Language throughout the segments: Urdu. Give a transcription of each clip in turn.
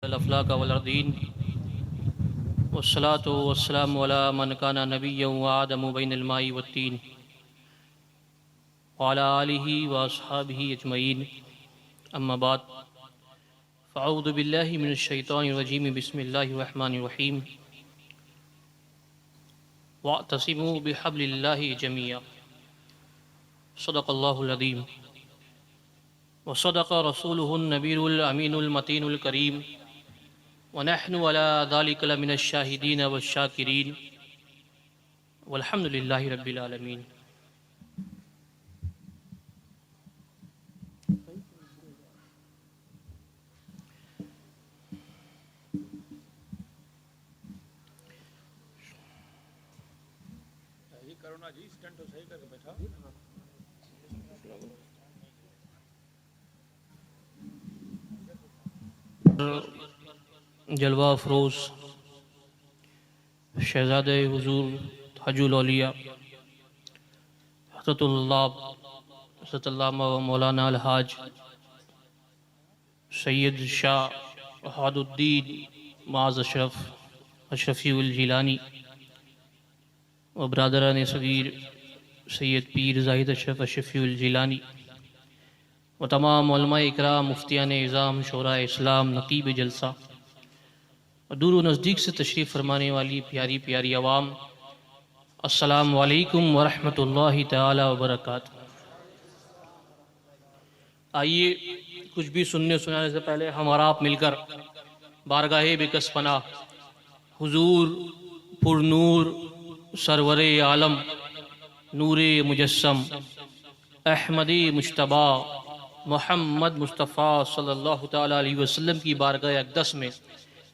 الافلاق والارضین والصلاة والسلام على من كان نبيا وآدم بين الماء والطين وعلى آله وأصحابه أجمعين أما بعد فأعوذ بالله من الشيطان الرجيم بسم الله الرحمن الرحيم واعتصموا بحبل الله جميعا صدق الله العظيم وصدق رسوله النبي الأمين المتين الكريم ونحن على ذلك لمن الشاهدين والشاكرين والحمد لله رب العالمين. جلوہ افروز شہزاد حضور تاج الاولیاء حضرت علامہ مولانا الحاج سید شاہ وحاد الدین معاذ اشرفی الجیلانی و برادران صغیر سید پیر زاہد اشرف اشرفی الجیلانی و تمام علماء اکرام مفتیان اعظام شورا اسلام نقیب جلسہ اور دور و نزدیک سے تشریف فرمانے والی پیاری پیاری عوام، السلام علیکم ورحمۃ اللہ تعالی وبرکاتہ. آئیے کچھ بھی سننے سنانے سے پہلے ہم اور آپ مل کر بارگاہ بکس پناہ حضور پر نور سرور عالم نور مجسم احمد مجتبی محمد مصطفیٰ صلی اللہ تعالیٰ علیہ وسلم کی بارگاہ اقدس میں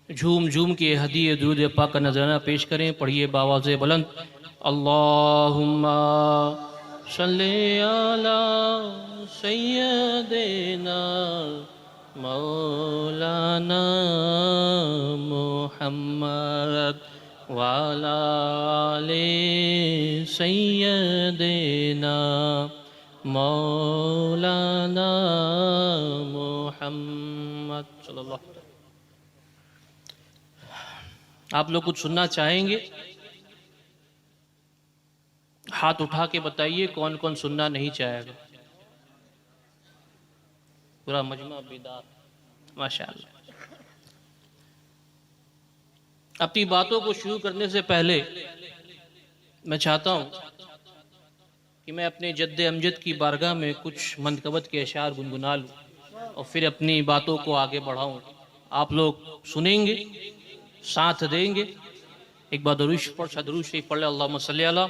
جھوم جھوم کے ہدیہ درود پاک کا نذرانہ پیش کریں. پڑھیے بآواز بلند، اللہم صلی علی سیدنا مولانا محمد وعلی آل سیدنا مولانا محمد صلی اللہ علیہ وسلم. آپ لوگ کچھ سننا چاہیں گے؟ ہاتھ اٹھا کے بتائیے کون کون سننا نہیں چاہے گا. پورا مجمع بیدار، ماشاءاللہ. اپنی باتوں کو شروع کرنے سے پہلے میں چاہتا ہوں کہ میں اپنے جد امجد کی بارگاہ میں کچھ منقبت کے اشعار گنگنا لوں اور پھر اپنی باتوں کو آگے بڑھاؤں. آپ لوگ سنیں گے، ساتھ دیں گے. ایک بار درود شریف پڑھ لیں. اللہم صلی علی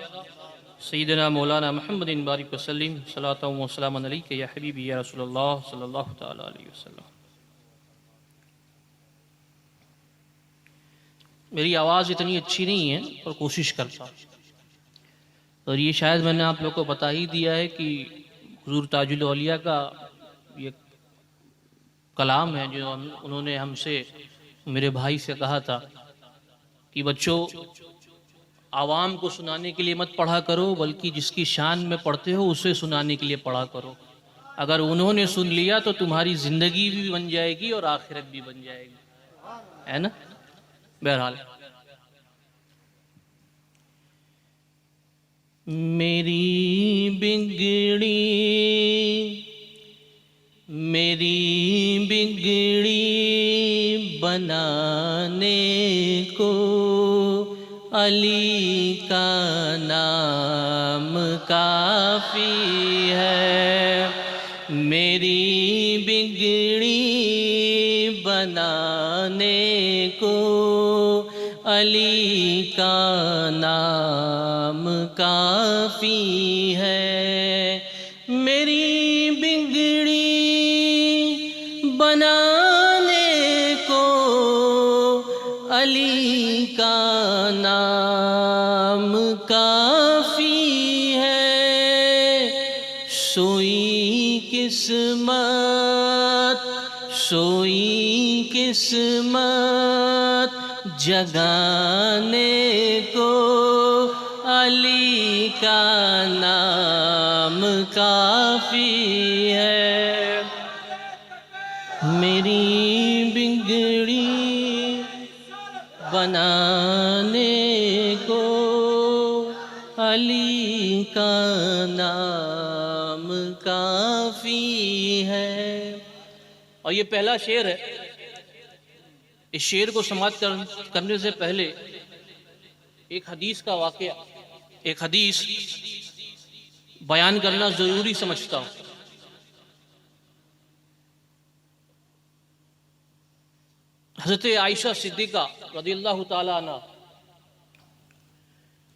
سیدنا مولانا محمد بارک وسلم صلاۃ و سلام علیک یا حبیبی یا رسول اللہ صلی اللہ تعالی علیہ وسلم. میری آواز اتنی اچھی نہیں ہے اور کوشش کرتا ہوں، اور یہ شاید میں نے آپ لوگوں کو بتا ہی دیا ہے کہ حضور تاج الاولیاء کا یہ کلام ہے جو انہوں نے ہم سے، میرے بھائی سے کہا تھا کہ بچوں عوام کو سنانے کے لیے مت پڑھا کرو، بلکہ جس کی شان میں پڑھتے ہو اسے سنانے کے لیے پڑھا کرو. اگر انہوں نے سن لیا تو تمہاری زندگی بھی بن جائے گی اور آخرت بھی بن جائے گی، ہے نا؟ بہرحال میری بگڑی بنانے کو علی کا نام کافی ہے. میری بگڑی بنانے کو علی کا نام کافی ہے. میری بگڑی بنانے کو علی کا نام کافی ہے. سوئی قسمت جگانے کو علی کا نام کافی ہے. میری بگڑی بنانے کو علی کا نام کافی ہے. اور یہ پہلا شعر ہے. اس شعر کو سماعت کرنے سے پہلے ایک حدیث کا واقعہ، ایک حدیث بیان کرنا ضروری سمجھتا ہوں. حضرت عائشہ صدیقہ رضی اللہ تعالی عنہ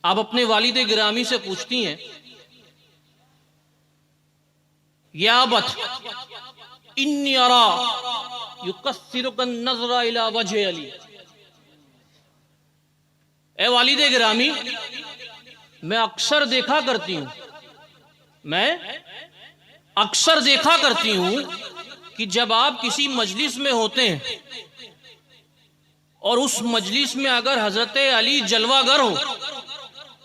آپ اپنے والد گرامی سے پوچھتی ہیں، یا ابت انی ارا یکثرک النظر الی وجہ علی. اے والد گرامی، میں اکثر دیکھا کرتی ہوں کہ جب آپ کسی مجلس میں ہوتے ہیں اور اس مجلس میں اگر حضرت علی جلوہ گر ہو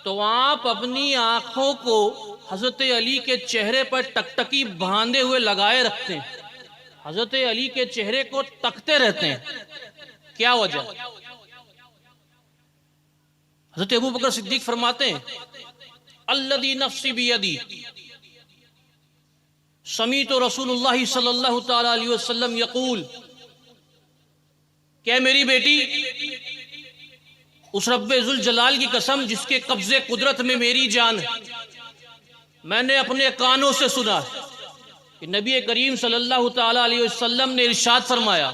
تو آپ اپنی آنکھوں کو حضرت علی کے چہرے پر ٹکٹکی باندھے ہوئے لگائے رکھتے ہیں، حضرت علی کے چہرے کو تکتے رہتے ہیں. کیا وجہ؟ حضرت ابو بکر صدیق فرماتے ہیں، الذی نفسی بیدی سمیت رسول اللہ صلی اللہ تعالی علیہ وسلم یقول، کہ میری بیٹی، اس رب ذوالجلال کی قسم جس کے قبضے قدرت میں میری جان ہے، میں نے اپنے کانوں سے سنا کہ نبی کریم صلی اللہ تعالی علیہ وسلم نے ارشاد فرمایا،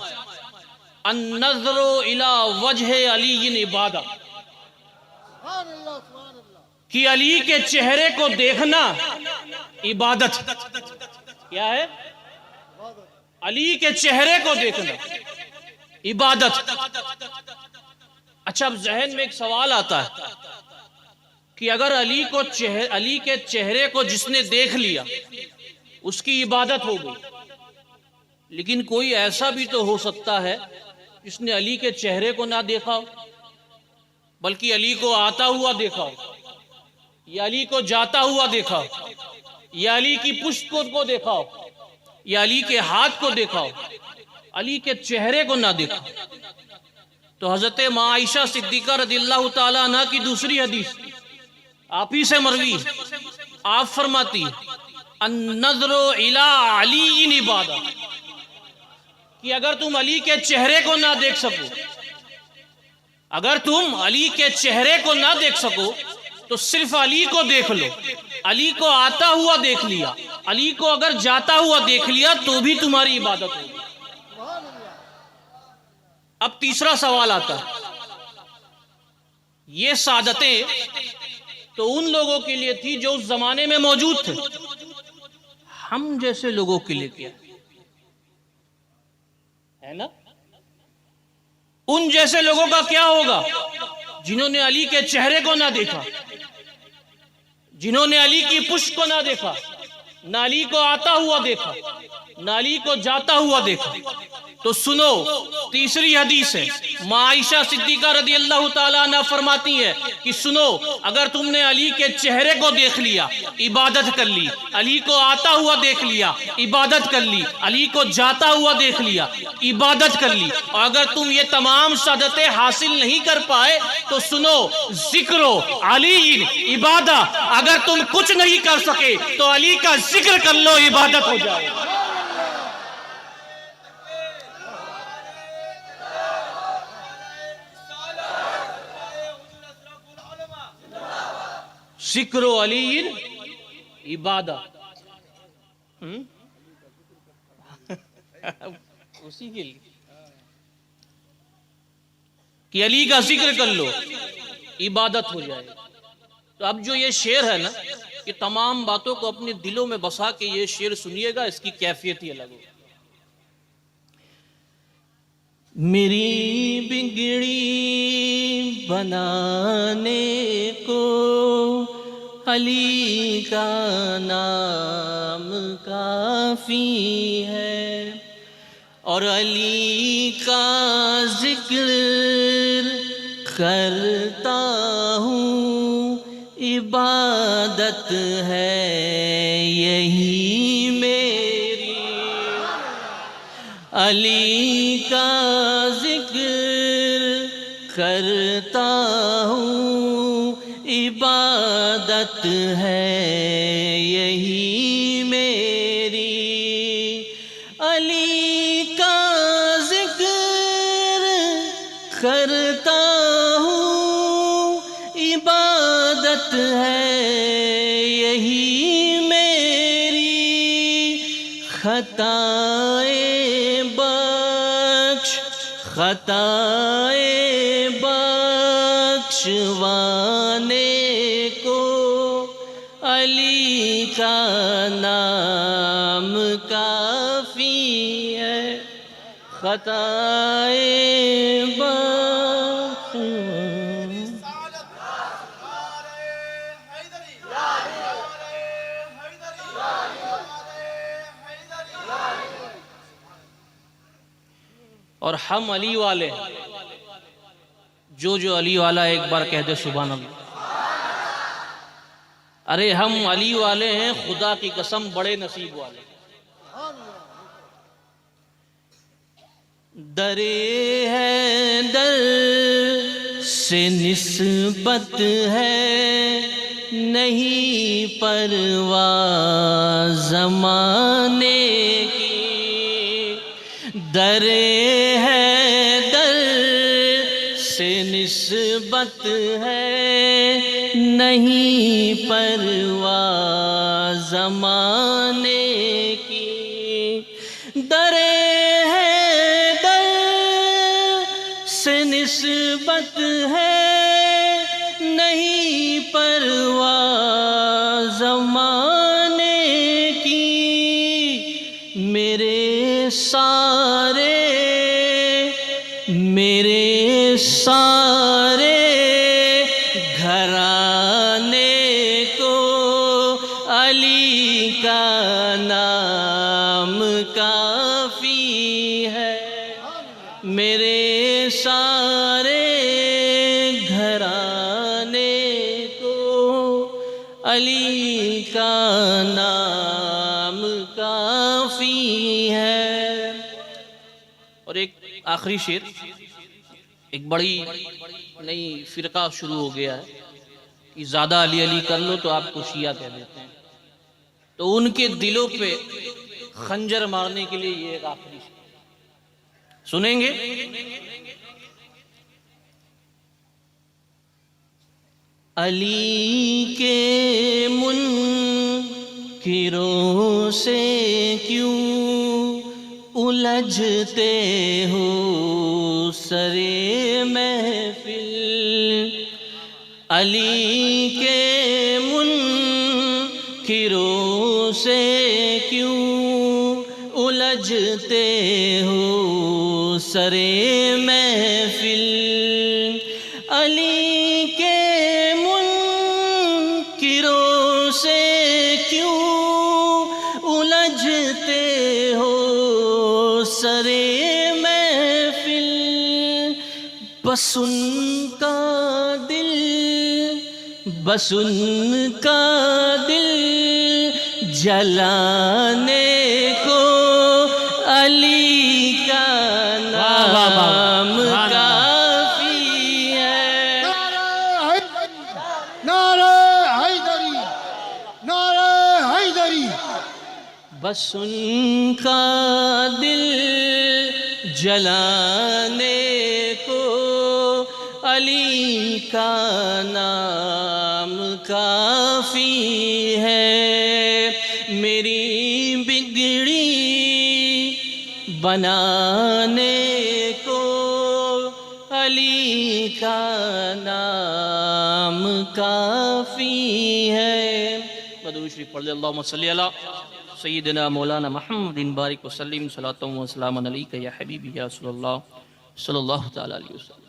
النظر الی وجہ علی عبادہ، کہ علی کے چہرے کو دیکھنا عبادت. کیا ہے؟ علی کے چہرے کو دیکھنا عبادت. اچھا، اب ذہن میں ایک سوال آتا ہے کہ اگر علی کے چہرے کو جس نے دیکھ لیا اس کی عبادت ہو گئی، لیکن کوئی ایسا بھی تو ہو سکتا ہے جس نے علی کے چہرے کو نہ دیکھا ہو، بلکہ علی کو آتا ہوا دیکھا ہو، یا علی کو جاتا ہوا دیکھا ہو، یا علی کی پشت کو دیکھا ہو، یا علی کے ہاتھ کو دیکھا ہو، علی کے چہرے کو نہ دیکھا. تو حضرت عائشہ صدیقہ رضی اللہ تعالی عنہ کی دوسری حدیث آپ ہی سے مروی، آپ فرماتی النظر الی علی عبادہ، کہ اگر تم علی کے چہرے کو نہ دیکھ سکو، اگر تم علی کے چہرے کو نہ دیکھ سکو تو صرف علی کو دیکھ لو. علی کو آتا ہوا دیکھ لیا، علی کو اگر جاتا ہوا دیکھ لیا تو بھی تمہاری عبادت ہوگی. اب تیسرا سوال آتا ہے، یہ سعادتیں تو ان لوگوں کے لیے تھی جو اس زمانے میں موجود تھے، ہم جیسے لوگوں کے لیے کیا ہے نا؟ ان جیسے لوگوں کا کیا ہوگا جنہوں نے علی کے چہرے کو نہ دیکھا، جنہوں نے علی کی پشت کو نہ دیکھا، نہ علی کو آتا ہوا دیکھا، نہ علی کو جاتا ہوا دیکھا. تو سنو، تیسری حدیث ہے، عائشہ صدیقہ رضی اللہ تعالیٰ عنہ فرماتی ہے کہ سنو، اگر تم نے علی کے چہرے کو دیکھ لیا عبادت کر لی، علی کو آتا ہوا دیکھ لیا عبادت کر لی، علی کو جاتا ہوا دیکھ لیا عبادت کر لی، اور اگر تم یہ تمام سعادتیں حاصل نہیں کر پائے تو سنو، ذکر علی عبادہ، اگر تم کچھ نہیں کر سکے تو علی کا ذکر کر لو، عبادت ہو جائے. ذکر علی عبادہ، اسی کے لیے کہ علی کا ذکر کر لو عبادت ہو جائے. تو اب جو یہ شعر ہے نا، یہ تمام باتوں کو اپنے دلوں میں بسا کے یہ شعر سنیے گا، اس کی کیفیت ہی الگ ہوگی. میری بگڑی بنانے کو علی کا نام کافی ہے، اور علی کا ذکر کرتا ہوں عبادت ہے یہی میری. علی کا ذکر کرتا ہوں، عبادت ہے یہی میری، علی کا ذکر کرتا ہوں، عبادت ہے یہی میری، خطائیں بخش، خطائیں بخشوانے کو علی کا نام کافی ہے، خطائیں بخش. اور ہم علی والے ہیں، جو علی والا ایک بار کہہ دے سبحان اللہ. ارے ہم علی والے ہیں، خدا کی قسم بڑے نصیب والے. درے ہے در سے نسبت ہے، نہیں پرواہ زمانے کی، درے ہے در سے نسبت ہے، نہیں پرواہ زمانے کی، درے ہے در سے نسبت ہے، نہیں پرواہ زمانے کی، میرے سارے گھرانے کو علی کا نام کافی ہے، میرے سارے گھرانے کو علی کا نام کافی ہے. اور ایک آخری شعر، ایک بڑی نئی فرقہ شروع ہو گیا ہے کہ زیادہ علی علی کر لو تو آپ کو شیعہ کہہ دیتے ہیں، تو ان کے دلوں پہ خنجر مارنے کے لیے یہ ایک آخری شعر سنیں گے. علی کے منکروں سے کیوں الجھتے ہو سرے محفل، علی کے منکروں سے کیوں الجھتے ہو سرے محفل، علی کے منکروں سے کیوں الجھتے ہو سرے محفل، بس ان کا دل جلانے کو علی کا نام کافی ہے. نعرہ حیدری، نعرہ حیدری. بس ان کا دل جلانے کو علی کا نام کافی ہے، میری بگڑی بنانے کو علی کا نام کافی ہے. درود شریف پڑھ لیں. اللہم صلی علی سیدنا مولانا محمد بارک وسلم، صلاۃ و سلام علیک یا حبیبی یا رسول اللہ صلی اللہ تعالی علیہ وسلم.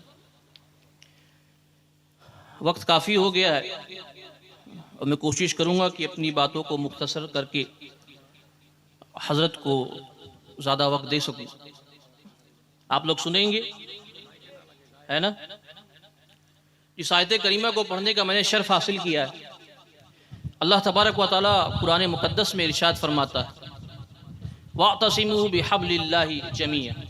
وقت کافی ہو گیا ہے اور میں کوشش کروں گا کہ اپنی باتوں کو مختصر کر کے حضرت کو زیادہ وقت دے سکوں. آپ لوگ سنیں گے ہے نا؟ اس آیت کریمہ کو پڑھنے کا میں نے شرف حاصل کیا ہے. اللہ تبارک و تعالی قرآن مقدس میں ارشاد فرماتا ہے وَاعْتَصِمُوا بِحَبْلِ اللَّهِ جَمِيعًا.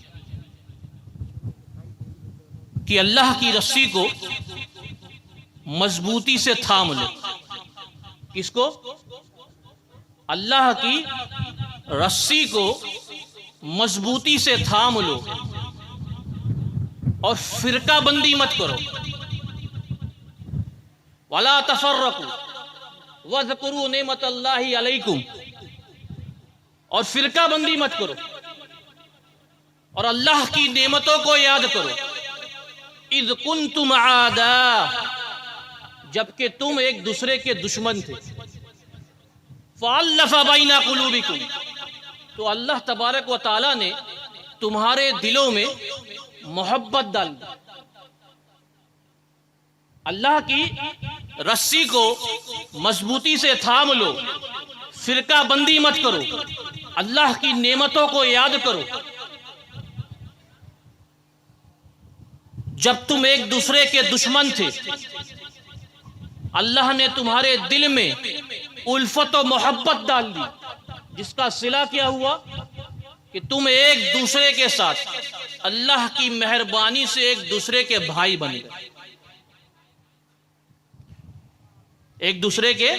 کہ اللہ کی رسی کو مضبوطی سے تھام لو. کس کو؟ اللہ کی رسی کو مضبوطی سے تھام لو اور فرقہ بندی مت کرو. وَلَا تَفَرَّقُوا وَاذْكُرُوا نِعْمَتَ اللَّهِ عَلَيْكُمْ. اور فرقہ بندی مت کرو اور اللہ کی نعمتوں کو یاد کرو. اذ کنتم اعداء، جبکہ تم ایک دوسرے کے دشمن تھے. فَأَلَّفَ بَيْنَ قُلُوبِكُمْ، تو اللہ تبارک و تعالی نے تمہارے دلوں میں محبت ڈال دی. اللہ کی رسی کو مضبوطی سے تھام لو، فرقہ بندی مت کرو، اللہ کی نعمتوں کو یاد کرو. جب تم ایک دوسرے کے دشمن تھے، اللہ نے تمہارے دل میں الفت و محبت ڈال دی، جس کا صلہ کیا ہوا کہ تم ایک دوسرے کے ساتھ اللہ کی مہربانی سے ایک دوسرے کے بھائی بن گئے. ایک دوسرے کے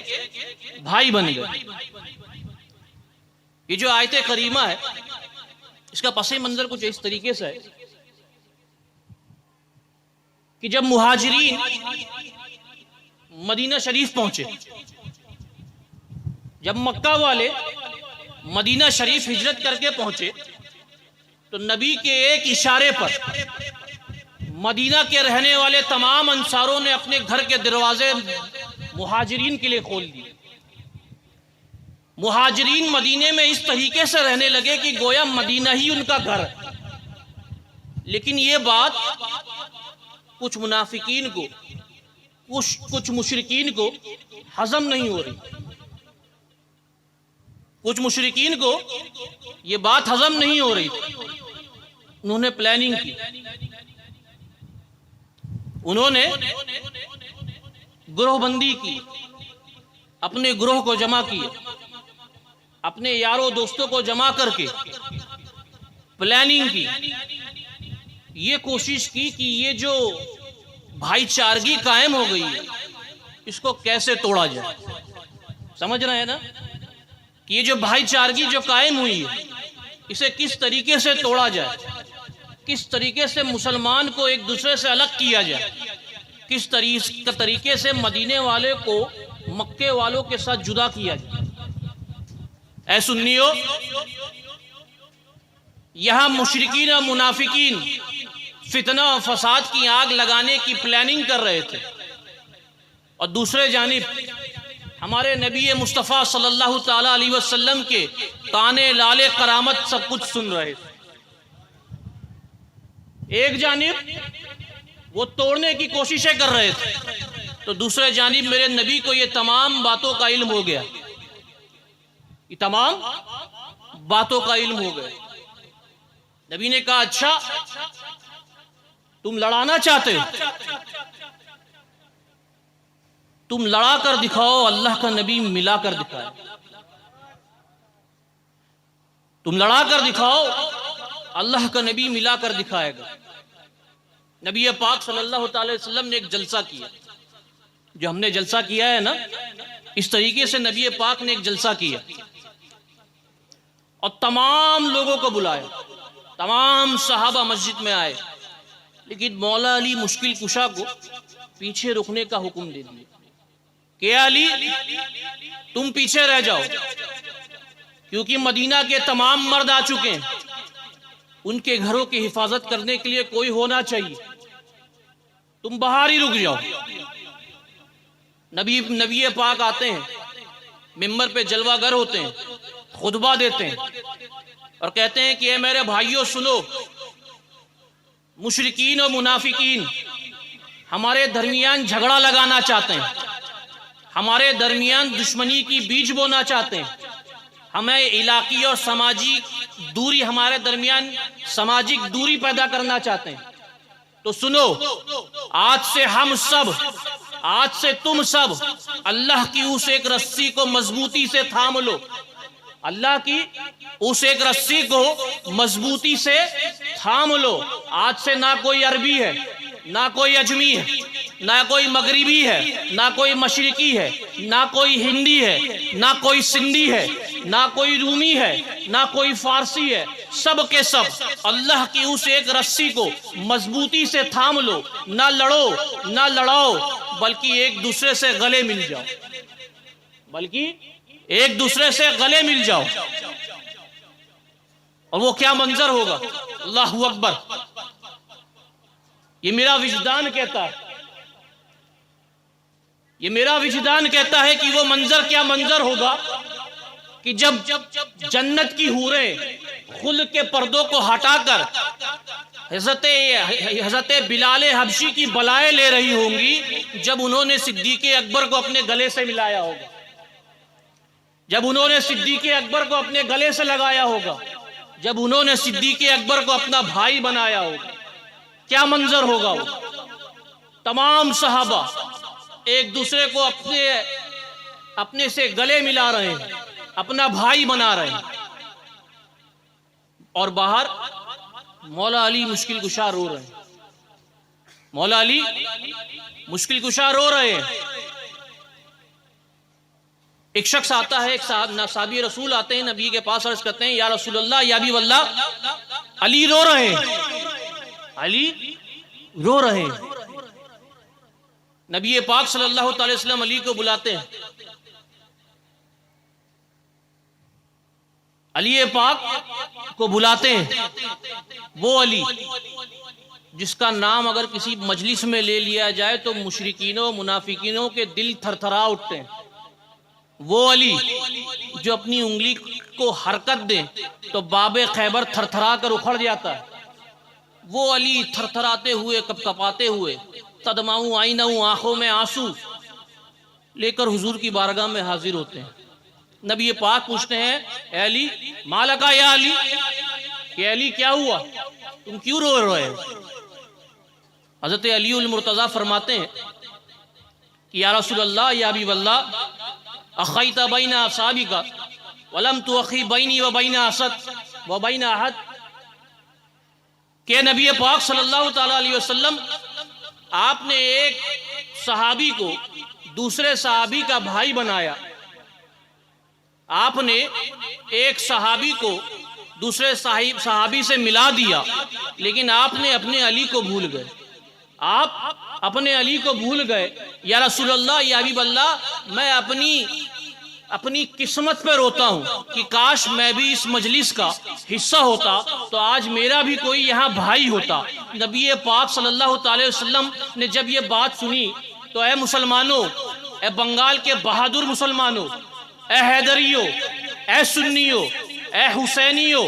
بھائی بن گئے. یہ جو آیت کریمہ ہے، اس کا پس منظر کچھ اس طریقے سے ہے کہ جب مہاجرین مدینہ شریف پہنچے، جب مکہ والے مدینہ شریف ہجرت کر کے پہنچے، تو نبی کے ایک اشارے پر مدینہ کے رہنے والے تمام انصاروں نے اپنے گھر کے دروازے مہاجرین کے لیے کھول دیے. مہاجرین مدینے میں اس طریقے سے رہنے لگے کہ گویا مدینہ ہی ان کا گھر ہے. لیکن یہ بات کچھ منافقین کو، کچھ مشرکین کو ہضم نہیں ہو رہی. کچھ مشرکین کو یہ بات ہضم نہیں ہو رہی. انہوں نے پلاننگ کی، انہوں نے گروہ بندی کی، اپنے گروہ کو جمع کیے، اپنے یاروں دوستوں کو جمع کر کے پلاننگ کی. یہ کوشش کی کہ یہ جو بھائی چارگی قائم ہو گئی ہے، اس کو کیسے توڑا جائے. سمجھ رہے ہیں نا کہ یہ جو بھائی چارگی جو قائم ہوئی ہے، اسے کس طریقے سے توڑا جائے، کس طریقے سے مسلمان کو ایک دوسرے سے الگ کیا جائے، کس طریقے سے مدینے والے کو مکے والوں کے ساتھ جدا کیا جائے. اے سنیو، یہاں مشرکین اور منافقین فتنہ و فساد کی آگ لگانے کی پلاننگ کر رہے تھے، اور دوسرے جانب ہمارے نبی مصطفیٰ صلی اللہ تعالی علیہ وسلم کے تانے لالے کرامت سب کچھ سن رہے تھے. ایک جانب وہ توڑنے کی کوششیں کر رہے تھے، تو دوسرے جانب میرے نبی کو یہ تمام باتوں کا علم ہو گیا. یہ تمام باتوں کا علم ہو گیا. نبی نے کہا اچھا تم لڑانا چاہتے ہو، تم لڑا کر دکھاؤ. اللہ کا نبی ملا کر دکھائے. تم لڑا کر دکھاؤ، اللہ کا نبی ملا کر دکھائے گا. نبی پاک صلی اللہ تعالی وسلم نے ایک جلسہ کیا. جو ہم نے جلسہ کیا ہے نا، اس طریقے سے نبی پاک نے ایک جلسہ کیا اور تمام لوگوں کو بلایا. تمام صحابہ مسجد میں آئے، لیکن مولا علی مشکل کشا کو پیچھے رکنے کا حکم دے دیا کہ علی تم پیچھے رہ جاؤ، کیونکہ مدینہ کے تمام مرد آ چکے ہیں، ان کے گھروں کی حفاظت کرنے کے لیے کوئی ہونا چاہیے، تم باہر ہی رک جاؤ. نبی پاک آتے ہیں، ممبر پہ جلوہ گر ہوتے ہیں، خطبہ دیتے ہیں اور کہتے ہیں کہ اے میرے بھائیوں سنو، مشرکین و منافقین ہمارے درمیان جھگڑا لگانا چاہتے ہیں، ہمارے درمیان دشمنی کی بیج بونا چاہتے ہیں، ہمیں علاقی اور سماجی دوری، ہمارے درمیان سماجک دوری پیدا کرنا چاہتے ہیں. تو سنو، آج سے ہم سب، آج سے تم سب اللہ کی اس ایک رسی کو مضبوطی سے تھام لو. اللہ کی اس ایک رسی کو مضبوطی سے تھام لو. آج سے نہ کوئی عربی ہے، نہ کوئی اجمی ہے، نہ کوئی مغربی ہے، نہ کوئی مشرقی ہے، نہ کوئی ہندی ہے، نہ کوئی سندھی ہے، نہ کوئی رومی ہے، نہ کوئی فارسی ہے، سب کے سب اللہ کی اس ایک رسی کو مضبوطی سے تھام لو، نہ لڑو نہ لڑاؤ، بلکہ ایک دوسرے سے گلے مل جاؤ، بلکہ ایک دوسرے سے گلے مل جاؤ۔ اور وہ کیا منظر ہوگا، اللہ اکبر، یہ میرا وجدان کہتا ہے، یہ میرا وجدان کہتا ہے کہ وہ منظر کیا منظر ہوگا کہ جب جنت کی حوریں خلق کے پردوں کو ہٹا کر حضرت بلال حبشی کی بلائیں لے رہی ہوں گی، جب انہوں نے صدیق اکبر کو اپنے گلے سے ملایا ہوگا، جب انہوں نے صدیق اکبر کو اپنے گلے سے لگایا ہوگا، جب انہوں نے صدیق اکبر کو اپنا بھائی بنایا ہوگا، کیا منظر ہوگا وہ؟ تمام صحابہ ایک دوسرے کو اپنے سے گلے ملا رہے ہیں، اپنا بھائی بنا رہے ہیں، اور باہر مولا علی مشکل کشا رو رہے ہیں، مولا علی مشکل کشا رو رہے ہیں۔ ایک شخص آتا ہے، ایک صحابی رسول آتے ہیں نبی کے پاس، عرض کرتے ہیں یا رسول اللہ یا حبیب اللہ، علی رو رہے ہیں، علی رو رہے ہیں۔ نبی پاک صلی اللہ علیہ وسلم علی کو بلاتے ہیں، علی پاک کو بلاتے ہیں، وہ علی جس کا نام اگر کسی مجلس میں لے لیا جائے تو مشرکینوں منافقینوں کے دل تھر تھرا اٹھتے ہیں، وہ علی جو اپنی انگلی کو حرکت دیں تو باب خیبر تھر تھرا کر اکھڑ جاتا ہے، وہ علی تھر تھراتے ہوئے کپ کپاتے ہوئے تدمعوا عینہ، آنکھوں میں آنسو لے کر حضور کی بارگاہ میں حاضر ہوتے ہیں۔ نبی پاک پوچھتے ہیں اے علی مالکا یا علی، کہ علی کیا ہوا، تم کیوں رو رہے ہو؟ حضرت علی المرتضیٰ فرماتے ہیں کہ یا رسول اللہ یا حبیب اللہ، اخیت بین اصحابک ولم تؤخی بینی و بین اسد و بین احد، کہ نبی پاک صلی اللہ تعالی علیہ وسلم آپ نے ایک صحابی کو دوسرے صحابی کا بھائی بنایا، آپ نے ایک صحابی کو دوسرے صحابی سے ملا دیا، لیکن آپ نے اپنے علی کو بھول گئے، آپ اپنے علی کو بھول گئے۔ یا رسول اللہ یا حبیب اللہ، میں اپنی قسمت پہ روتا ہوں کہ کاش میں بھی اس مجلس کا حصہ ہوتا تو آج میرا بھی کوئی یہاں بھائی ہوتا۔ نبی پاک صلی اللہ تعالی وسلم نے جب یہ بات سنی تو اے مسلمانوں، اے بنگال کے بہادر مسلمانوں، اے حیدریوں، اے سنیوں، اے حسینیوں،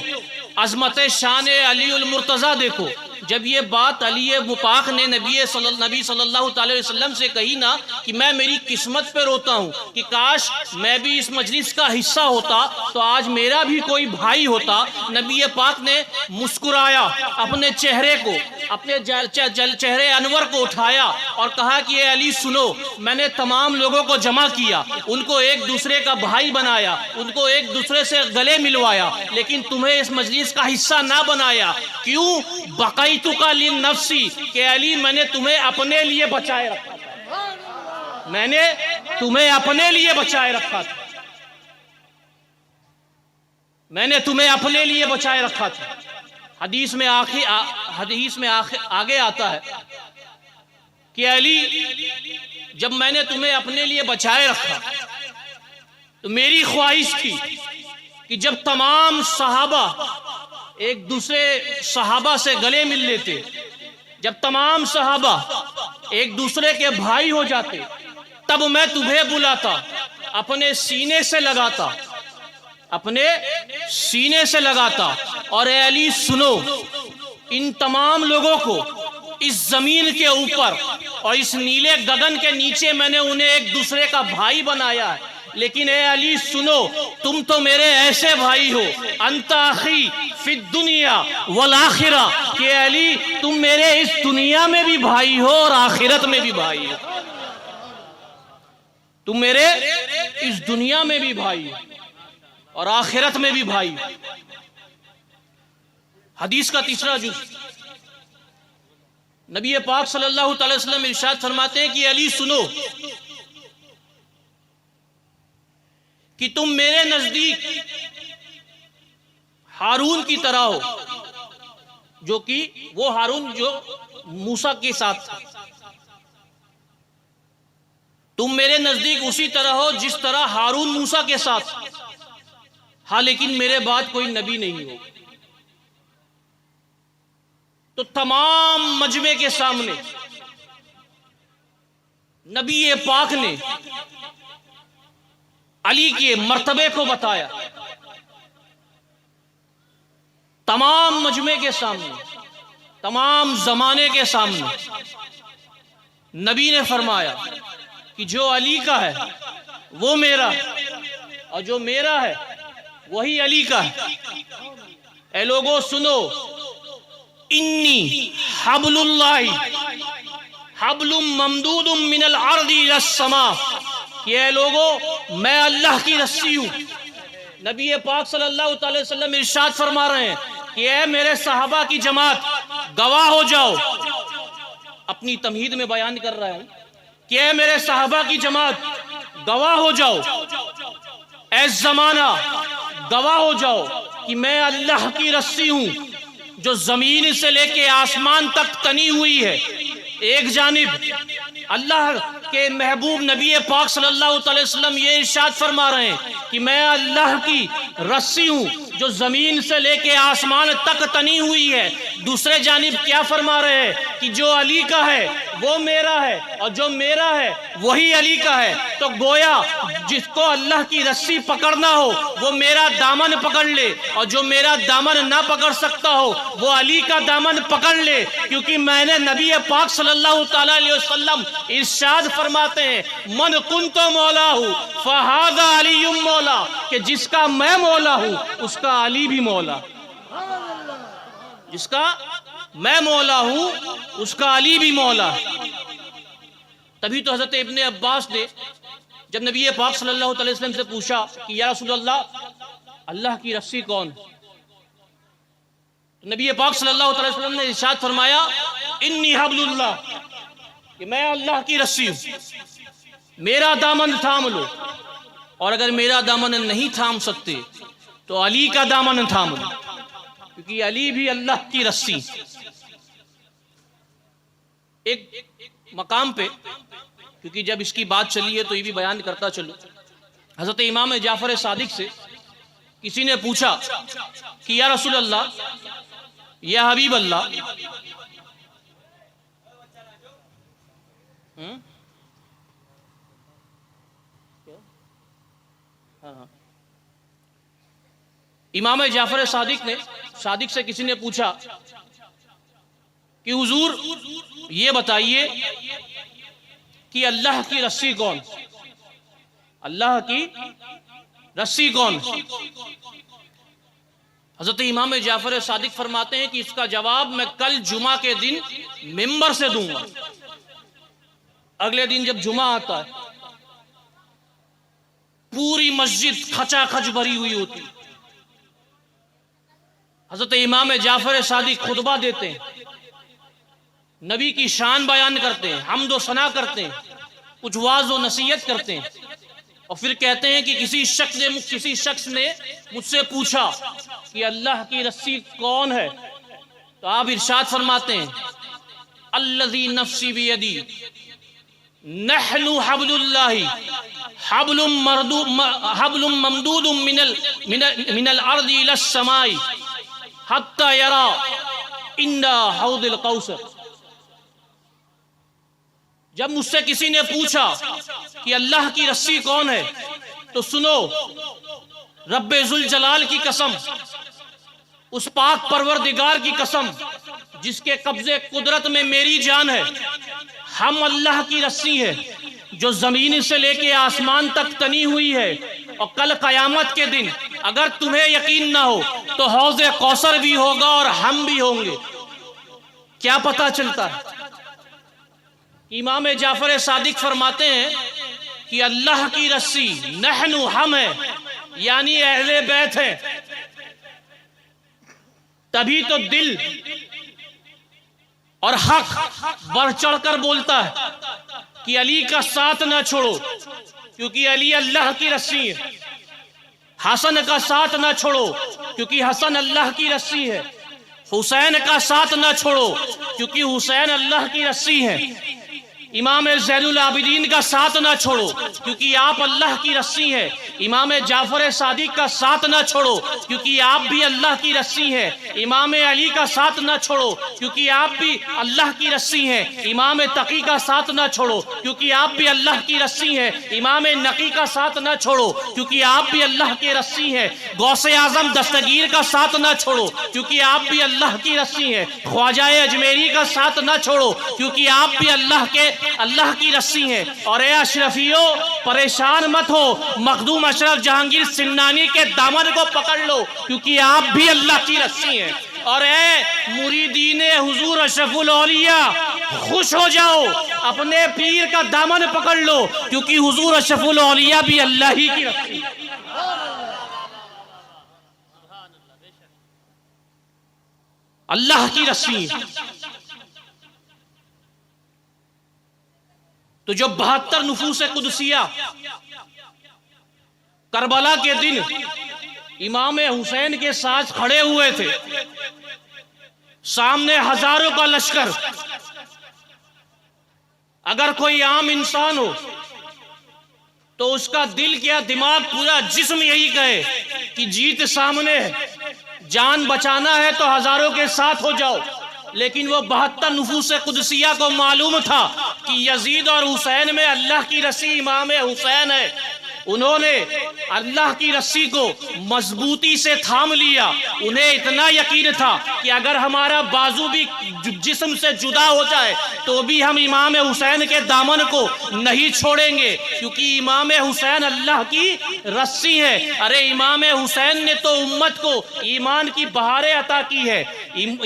عظمت شان علی المرتضیٰ دیکھو۔ جب یہ بات علی پاک نے نبی صلی اللہ تعالی وسلم سے کہی نا کہ میں میری قسمت پہ روتا ہوں کہ کاش میں بھی اس مجلس کا حصہ ہوتا تو آج میرا بھی کوئی بھائی ہوتا، نبی پاک نے مسکرایا، اپنے چہرے کو، اپنے چہرے انور کو اٹھایا اور کہا کہ اے علی سنو، میں نے تمام لوگوں کو جمع کیا، ان کو ایک دوسرے کا بھائی بنایا، ان کو ایک دوسرے سے گلے ملوایا، لیکن تمہیں اس مجلس کا حصہ نہ بنایا۔ کیوں؟ بقیتک للنفسی، کہ علی میں نے تمہیں اپنے لیے بچائے رکھا تھا، میں نے تمہیں اپنے لیے بچائے رکھا تھا، میں نے تمہیں اپنے لیے بچائے رکھا تھا۔ حدیث میں آگے آتا ہے کہ علی جب میں نے تمہیں اپنے لیے بچائے رکھا تو میری خواہش تھی کہ جب تمام صحابہ ایک دوسرے صحابہ سے گلے مل لیتے، جب تمام صحابہ ایک دوسرے کے بھائی ہو جاتے، تب میں تمہیں بلاتا، اپنے سینے سے لگاتا، اپنے سینے سے لگاتا، اور اے علی سنو، ان تمام لوگوں کو اس زمین کے اوپر اور اس نیلے گگن کے نیچے میں نے انہیں ایک دوسرے کا بھائی بنایا ہے، لیکن اے علی سنو، تم تو میرے ایسے بھائی ہو، انت اخی فی الدنیا والآخرہ، کہ علی تم میرے اس دنیا میں بھی بھائی ہو اور آخرت میں بھی بھائی ہو، تم میرے اس دنیا میں بھی بھائی ہو اور آخرت میں بھی بھائی ہو۔ حدیث کا تیسرا جز، نبی پاک صلی اللہ تعالی وسلم ارشاد فرماتے ہیں کہ علی سنو کہ تم میرے نزدیک ہارون کی طرح ہو، جو کہ وہ ہارون جو موسیٰ کے ساتھ تھا، تم میرے نزدیک اسی طرح ہو جس طرح ہارون موسیٰ کے ساتھ، ہاں لیکن میرے بعد کوئی نبی نہیں ہو۔ تو تمام مجمع کے سامنے نبی پاک نے علی کے مرتبے کو بتایا، تمام مجمع کے سامنے، تمام زمانے کے سامنے نبی نے فرمایا کہ جو علی کا ہے وہ میرا، اور جو میرا ہے وہی علی کا ہے۔ اے لوگوں سنو، انی حبل اللہ حبل ممدود من الارض الى السماء، کہ اے لوگوں میں اللہ کی رسی ہوں۔ نبی پاک صلی اللہ تعالی وسلم ارشاد فرما رہے ہیں کہ اے میرے صحابہ کی جماعت گواہ ہو جاؤ، اپنی تمہید میں بیان کر رہا ہوں کہ اے میرے صحابہ کی جماعت گواہ ہو جاؤ، اے زمانہ گواہ ہو جاؤ کہ میں اللہ کی رسی ہوں جو زمین سے لے کے آسمان تک تنی ہوئی ہے۔ ایک جانب اللہ کے محبوب نبی پاک صلی اللہ علیہ وسلم یہ ارشاد فرما رہے ہیں کہ میں اللہ کی رسی ہوں جو زمین سے لے کے آسمان تک تنی ہوئی ہے، دوسرے جانب کیا فرما رہے ہیں کہ جو علی کا ہے وہ میرا ہے، اور جو میرا ہے وہی علی کا ہے۔ تو گویا جس کو اللہ کی رسی پکڑنا ہو وہ میرا دامن پکڑ لے، اور جو میرا دامن نہ پکڑ سکتا ہو وہ علی کا دامن پکڑ لے، کیونکہ میں نے نبی پاک صلی اللہ تعالی علیہ وسلم ارشاد فرماتے ہیں من کنت مولا ہوں فہذا علی مولا، کہ جس کا میں مولا ہوں اس کا علی بھی مولا، جس کا میں مولا ہوں اس کا علی بھی مولا۔ تبھی تو حضرت ابن عباس نے جب نبی پاک صلی اللہ علیہ وسلم سے پوچھا کہ یا رسول اللہ اللہ کی رسی کون؟ تو نبی پاک صلی اللہ علیہ وسلم نے ارشاد فرمایا انی حبل اللہ، کہ میں اللہ کی رسی ہوں، میرا دامن تھام لو، اور اگر میرا دامن نہیں تھام سکتے تو علی کا دامن تھام لو، کیونکہ علی بھی اللہ کی رسی۔ ایک مقام پہ کیونکہ جب اس کی بات چلی ہے تو یہ بھی بیان کرتا چلو، حضرت امام جعفر صادق سے کسی نے پوچھا کہ یا رسول اللہ یا حبیب اللہ، امام جعفر صادق سے کسی نے پوچھا کہ حضور یہ بتائیے کہ اللہ کی رسی کون؟ اللہ کی رسی کون؟ حضرت امام جعفر صادق فرماتے ہیں کہ اس کا جواب میں کل جمعہ کے دن ممبر سے دوں گا۔ اگلے دن جب جمعہ آتا ہے پوری مسجد کھچا کھچ بھری ہوئی ہوتی، حضرت امام جعفر صادق خطبہ دیتے ہیں، نبی کی شان بیان کرتے ہیں، حمد و ثنا کرتے ہیں، کچھ واعظ و نصیحت کرتے ہیں، اور پھر کہتے ہیں کہ کسی شخص نے مجھ سے پوچھا کہ اللہ کی رسی کون ہے؟ تو آپ ارشاد فرماتے ہیں الذی نفسی بیدی نحن حبل اللہ حبل ممدود من الارض الى السماء حتی یرا عند حوض القوثر۔ جب مجھ سے کسی نے پوچھا کہ اللہ کی رسی کون ہے تو سنو، رب ذوالجلال کی قسم، اس پاک پروردگار کی قسم جس کے قبضے قدرت میں میری جان ہے، ہم اللہ کی رسی ہے جو زمین سے لے کے آسمان تک تنی ہوئی ہے، اور کل قیامت کے دن اگر تمہیں یقین نہ ہو تو حوض کوثر بھی ہوگا اور ہم بھی ہوں گے۔ کیا پتہ چلتا ہے؟ امام جعفر صادق فرماتے ہیں کہ اللہ کی رسی نحن ہم ہے، یعنی اہل بیت ہے۔ تبھی تو دل اور حق بڑھ چڑھ کر بولتا ہے کہ علی کا ساتھ نہ چھوڑو کیونکہ علی اللہ کی رسی ہے، حسن کا ساتھ نہ چھوڑو کیونکہ حسن اللہ کی رسی ہے، حسین کا ساتھ نہ چھوڑو کیونکہ حسین اللہ کی رسی ہے، امام زین العابدین کا ساتھ نہ چھوڑو کیونکہ آپ اللہ کی رسی ہے، امام جعفر صادق کا ساتھ نہ چھوڑو کیونکہ آپ بھی اللہ کی رسی ہے، امام علی کا ساتھ نہ چھوڑو کیونکہ آپ بھی اللہ کی رسی ہیں، امام تقی کا ساتھ نہ چھوڑو کیونکہ آپ بھی اللہ کی رسی ہیں، امام نقی کا ساتھ نہ چھوڑو کیونکہ آپ بھی اللہ کی رسی ہیں، غوث اعظم دستگیر کا ساتھ نہ چھوڑو کیونکہ آپ بھی اللہ کی رسی ہیں، خواجہ اجمیری کا ساتھ نہ چھوڑو کیونکہ آپ بھی اللہ کی رسی ہیں، اور اے اشرفیوں پریشان مت ہو، مخدوم اشرف جہانگیر سمنانی کے دامن کو پکڑ لو کیونکہ آپ بھی اللہ کی رسی ہیں، اور اے مریدین حضور اشرف الاولیاء خوش ہو جاؤ، اپنے پیر کا دامن پکڑ لو کیونکہ حضور اشرف الاولیاء بھی اللہ ہی کی رسی ہیں، اللہ کی رسی ہیں۔ تو جو 72 نفوس قدسیہ کربلا کے دن امام حسین کے ساتھ کھڑے ہوئے تھے، سامنے ہزاروں کا لشکر، اگر کوئی عام انسان ہو تو اس کا دل کیا دماغ پورا جسم یہی کہے کہ جیت سامنے ہے، جان بچانا ہے تو ہزاروں کے ساتھ ہو جاؤ، لیکن وہ 72 نفوس قدسیہ کو معلوم تھا کہ یزید اور حسین میں اللہ کی رسی امام حسین ہے، انہوں نے اللہ کی رسی کو مضبوطی سے تھام لیا، انہیں اتنا یقین تھا کہ اگر ہمارا بازو بھی جسم سے جدا ہو جائے تو بھی ہم امام حسین کے دامن کو نہیں چھوڑیں گے کیونکہ امام حسین اللہ کی رسی ہے۔ ارے امام حسین نے تو امت کو ایمان کی بہاریں عطا کی ہے،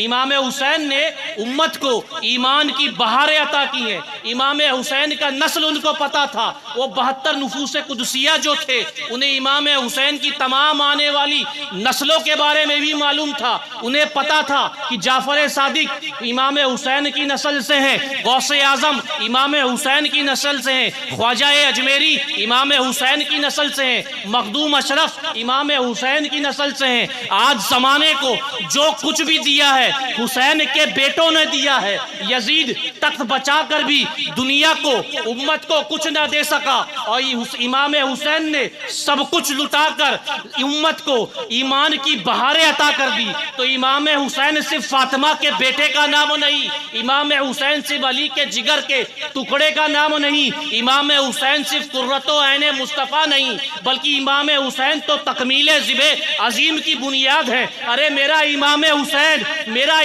امام حسین نے امت کو ایمان کی بہاریں عطا کی ہیں، امام حسین کا نسل ان کو پتا تھا، وہ 72 نفوس قدسیہ جو تھے انہیں امام حسین کی تمام آنے والی نسلوں کے بارے میں بھی معلوم تھا، انہیں پتا تھا کہ جعفر صادق امام حسین کی نسل سے ہیں، غوث اعظم امام حسین کی نسل سے ہیں، خواجہ اجمیری امام حسین کی نسل سے ہیں، مخدوم اشرف امام حسین کی نسل سے ہیں۔ آج زمانے کو جو کچھ بھی دیا ہے حسین کے بیٹوں نے دیا ہے، یزید تخت بچا کر بھی دنیا کو امت کو کچھ نہ دے سکا، اور امام حسین نے سب کچھ لٹا کر امت کو ایمان کی بہاریں عطا کر دی۔ تو امام حسین صرف فاطمہ کے بیٹے کا نام نہیں، امام حسین صرف علی کے جگر کے ٹکڑے کا نام نہیں، امام حسین صرف قرۃ عین مصطفیٰ نہیں، بلکہ امام حسین تو تکمیل ذبح عظیم کی بنیاد ہے۔ ارے میرا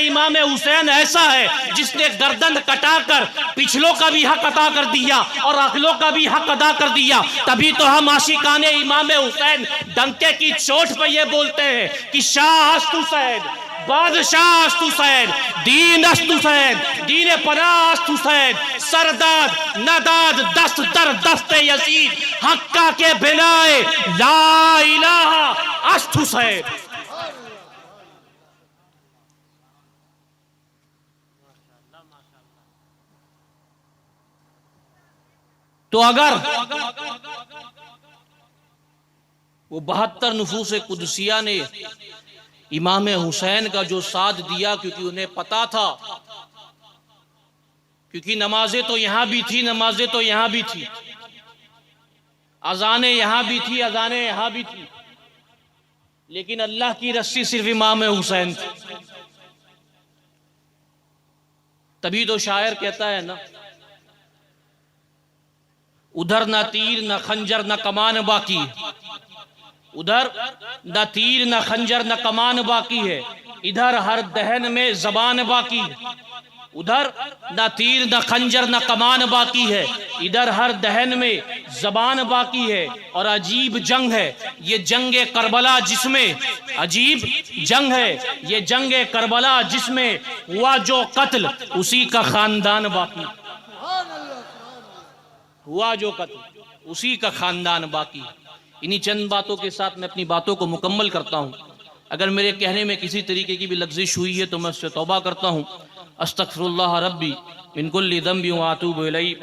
امام حسین ایسا ہے جس نے گردن کٹا کر پچھلوں کا بھی حق ادا کر دیا اور اگلوں کا بھی حق ادا کر دیا، تبھی تو ہم عاشقان امام حسین ڈنکے کی چوٹ پہ یہ بولتے ہیں کہ شاہ است حسین، بادشاہ است حسین، دین است حسین، دین پناہ است حسین، سرداد نداد دست در دست یزید، حقہ کے بنائے لا الہ است حسین۔ تو اگر وہ 72 نفوس قدسیہ نے امام حسین کا جو ساتھ دیا کیونکہ انہیں پتا تھا، کیونکہ نمازیں تو یہاں بھی تھی، نمازیں تو یہاں بھی تھی، اذانیں یہاں بھی تھی، اذانیں یہاں بھی تھی، لیکن اللہ کی رسی صرف امام حسین تھی۔ تبھی تو شاعر کہتا ہے نا، ادھر نہ تیر نہ خنجر نہ کمان باقی، ادھر نہ تیر نہ خنجر نہ کمان باقی ہے، ادھر ہر دہن میں زبان باقی ہے، ادھر نہ تیر نہ خنجر نہ کمان باقی ہے، ادھر ہر دہن میں زبان باقی ہے۔ اور عجیب جنگ ہے یہ جنگ کربلا، جس میں عجیب جنگ ہے یہ جنگ کربلا، جس میں ہوا جو قتل اسی کا خاندان باقی، ہوا جو قتل اسی کا خاندان باقی۔ انہی چند باتوں کے ساتھ میں اپنی باتوں کو مکمل کرتا ہوں۔ اگر میرے کہنے میں کسی طریقے کی بھی لغزش ہوئی ہے تو میں اس سے توبہ کرتا ہوں۔ استغفر اللہ ربی من کل ذنب واتوب الیہ